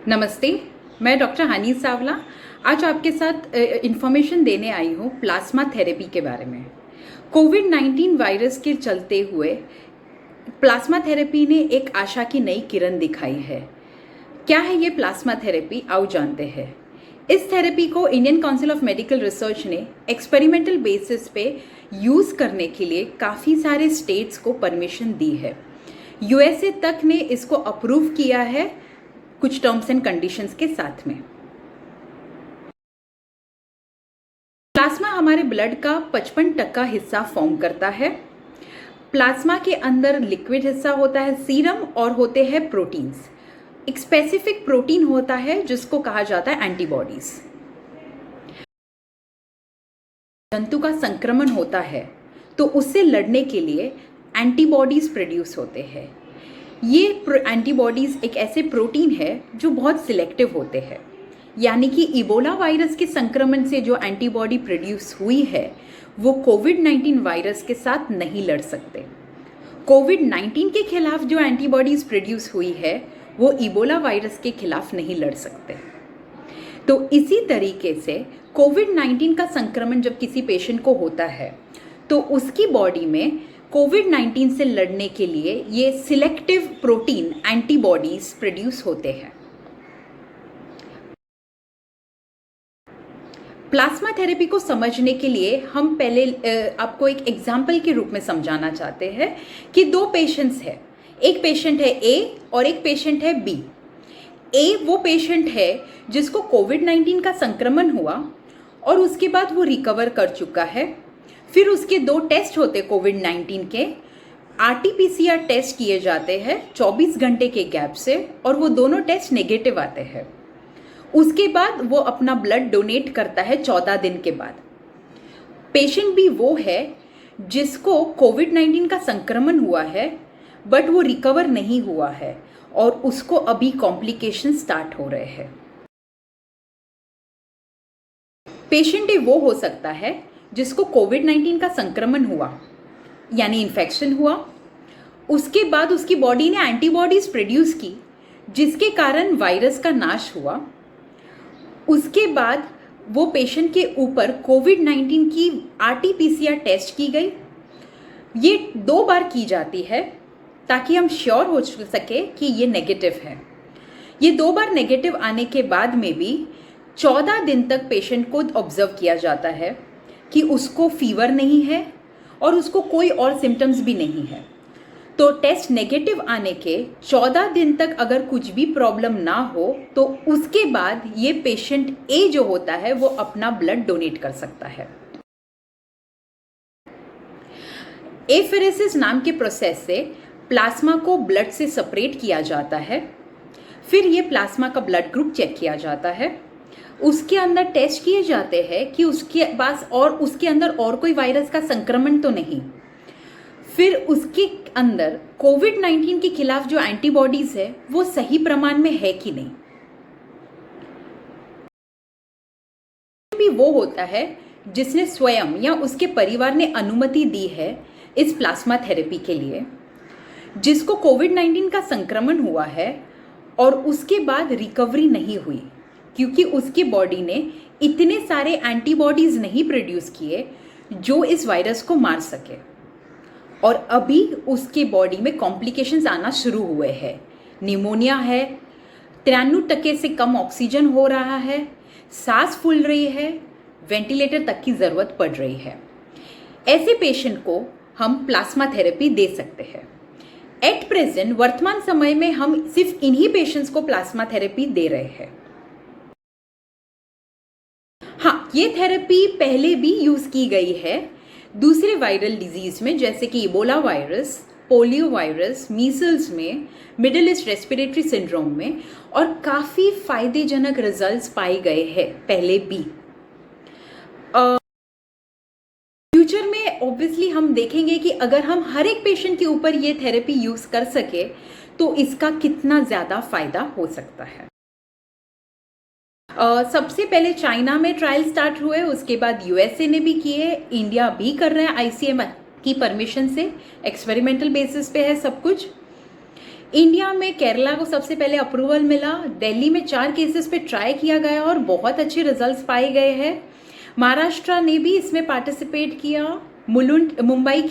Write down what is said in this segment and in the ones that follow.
नमस्ते। मैं डॉक्टर हानी सावला आज आपके साथ इंफॉर्मेशन देने आई हूँ प्लाज्मा थेरेपी के बारे में। कोविड-19 वायरस के चलते हुए प्लाज्मा थेरेपी ने एक आशा की नई किरण दिखाई है। क्या है ये प्लाज्मा थेरेपी, आओ जानते हैं। इस थेरेपी को Indian council of medical research ने एक्सपेरिमेंटल बेसिस पे यूज़ करने के लिए काफ़ी सारे स्टेट्स को परमिशन दी है। यूएसए तक ने इसको अप्रूव किया है कुछ टर्म्स एंड कंडीशंस के साथ में। प्लाज्मा हमारे ब्लड का 55% हिस्सा फॉर्म करता है। प्लाज्मा के अंदर लिक्विड हिस्सा होता है सीरम और होते हैं प्रोटीन्स। एक स्पेसिफिक प्रोटीन होता है जिसको कहा जाता है एंटीबॉडीज। जंतु का संक्रमण होता है तो उससे लड़ने के लिए एंटीबॉडीज प्रोड्यूस होते हैं। ये एंटीबॉडीज एक ऐसे प्रोटीन है जो बहुत सिलेक्टिव होते हैं, यानी कि इबोला वायरस के संक्रमण से जो एंटीबॉडी प्रोड्यूस हुई है वो कोविड-19 वायरस के साथ नहीं लड़ सकते। कोविड-19 के खिलाफ जो एंटीबॉडीज प्रोड्यूस हुई है वो इबोला वायरस के खिलाफ नहीं लड़ सकते। तो इसी तरीके से कोविड-19 का संक्रमण जब किसी पेशेंट को होता है तो उसकी बॉडी में कोविड-19 से लड़ने के लिए ये सिलेक्टिव प्रोटीन एंटीबॉडीज प्रोड्यूस होते हैं। प्लाज्मा थेरेपी को समझने के लिए हम पहले आपको एक एग्जाम्पल के रूप में समझाना चाहते हैं कि दो पेशेंट्स हैं। एक पेशेंट है ए और एक पेशेंट है बी। ए वो पेशेंट है जिसको कोविड-19 का संक्रमण हुआ और उसके बाद वो रिकवर कर चुका है। फिर उसके दो टेस्ट होते कोविड-19 के, आरटी-पीसीआर टेस्ट किए जाते हैं 24 घंटे के गैप से और वो दोनों टेस्ट नेगेटिव आते हैं। उसके बाद वो अपना ब्लड डोनेट करता है 14 दिन के बाद। पेशेंट भी वो है जिसको कोविड-19 का संक्रमण हुआ है बट वो रिकवर नहीं हुआ है और उसको अभी कॉम्प्लिकेशन स्टार्ट हो रहे हैं। पेशेंट वो हो सकता है जिसको कोविड-19 का संक्रमण हुआ यानी इन्फेक्शन हुआ, उसके बाद उसकी बॉडी ने एंटीबॉडीज प्रोड्यूस की जिसके कारण वायरस का नाश हुआ। उसके बाद वो पेशेंट के ऊपर कोविड-19 की आरटी-पीसीआर टेस्ट की गई। ये 2 बार की जाती है ताकि हम श्योर हो सके कि ये नेगेटिव है। ये 2 बार नेगेटिव आने के बाद में भी 14 दिन तक पेशेंट को ऑब्जर्व किया जाता है कि उसको फीवर नहीं है और उसको कोई और सिम्टम्स भी नहीं है। तो टेस्ट नेगेटिव आने के 14 दिन तक अगर कुछ भी प्रॉब्लम ना हो तो उसके बाद ये पेशेंट ए जो होता है वो अपना ब्लड डोनेट कर सकता है। एफेरेसिस नाम के प्रोसेस से प्लाज्मा को ब्लड से सेपरेट किया जाता है। फिर ये प्लाज्मा का ब्लड ग्रुप चेक किया जाता है। उसके अंदर टेस्ट किए जाते हैं कि उसके पास और उसके अंदर और कोई वायरस का संक्रमण तो नहीं। फिर उसके अंदर कोविड-19 के खिलाफ जो एंटीबॉडीज है वो सही प्रमाण में है कि नहीं। भी वो होता है जिसने स्वयं या उसके परिवार ने अनुमति दी है इस प्लाज्मा थेरेपी के लिए, जिसको कोविड-19 का संक्रमण हुआ है और उसके बाद रिकवरी नहीं हुई क्योंकि उसकी बॉडी ने इतने सारे एंटीबॉडीज नहीं प्रोड्यूस किए जो इस वायरस को मार सके और अभी उसके बॉडी में कॉम्प्लिकेशंस आना शुरू हुए हैं। निमोनिया है, 93% से कम ऑक्सीजन हो रहा है, सांस फूल रही है, वेंटिलेटर तक की ज़रूरत पड़ रही है। ऐसे पेशेंट को हम प्लाज्मा थेरेपी दे सकते हैं। एट प्रेजेंट वर्तमान समय में हम सिर्फ इन्हीं पेशेंट्स को प्लाज्मा थेरेपी दे रहे हैं। हाँ, ये थेरेपी पहले भी यूज़ की गई है दूसरे वायरल डिजीज़ में, जैसे कि Ebola virus, polio virus, measles में, मिडिल ईस्ट रेस्पिरेटरी सिंड्रोम में, और काफ़ी फायदेजनक रिजल्ट्स पाए गए हैं पहले भी। फ्यूचर में ऑब्वियसली हम देखेंगे कि अगर हम हर एक पेशेंट के ऊपर ये थेरेपी यूज़ कर सके तो इसका कितना ज़्यादा फ़ायदा हो सकता है। सबसे पहले चाइना में ट्रायल स्टार्ट हुए, उसके बाद यूएसए ने भी किए, इंडिया भी कर रहे हैं आईसीएमआर की परमिशन से, एक्सपेरिमेंटल बेसिस पे है सब कुछ। इंडिया में केरला को सबसे पहले अप्रूवल मिला, दिल्ली में 4 केसेस पे ट्राई किया गया और बहुत अच्छे रिजल्ट्स पाए गए हैं। महाराष्ट्र ने भी इसमें पार्टिसिपेट किया। मुंबई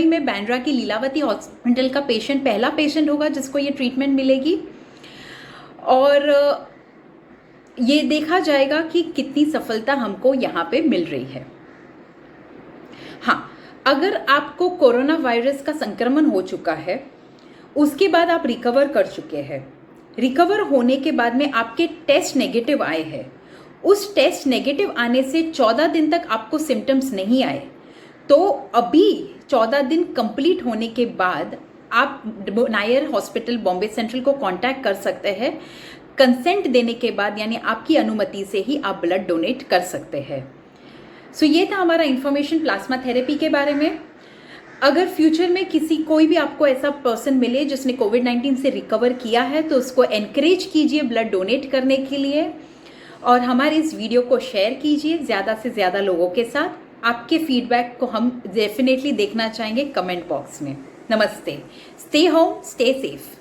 में बांद्रा की लीलावती हॉस्पिटल का पेशेंट पहला पेशेंट होगा जिसको ये ट्रीटमेंट मिलेगी, और ये देखा जाएगा कि कितनी सफलता हमको यहाँ पे मिल रही है। हाँ, अगर आपको कोरोना वायरस का संक्रमण हो चुका है, उसके बाद आप रिकवर कर चुके हैं, रिकवर होने के बाद में आपके टेस्ट नेगेटिव आए हैं, उस टेस्ट नेगेटिव आने से 14 दिन तक आपको सिम्टम्स नहीं आए, तो अभी 14 दिन कंप्लीट होने के बाद आप नायर हॉस्पिटल बॉम्बे सेंट्रल को कांटेक्ट कर सकते हैं। कंसेंट देने के बाद, यानी आपकी अनुमति से ही आप ब्लड डोनेट कर सकते हैं। सो ये था हमारा इन्फॉर्मेशन प्लाज्मा थेरेपी के बारे में। अगर फ्यूचर में कोई भी आपको ऐसा पर्सन मिले जिसने कोविड-19 से रिकवर किया है, तो उसको एनकरेज कीजिए ब्लड डोनेट करने के लिए, और हमारे इस वीडियो को शेयर कीजिए ज़्यादा से ज़्यादा लोगों के साथ। आपके फीडबैक को हम डेफिनेटली देखना चाहेंगे कमेंट बॉक्स में। नमस्ते, स्टे होम, स्टे सेफ।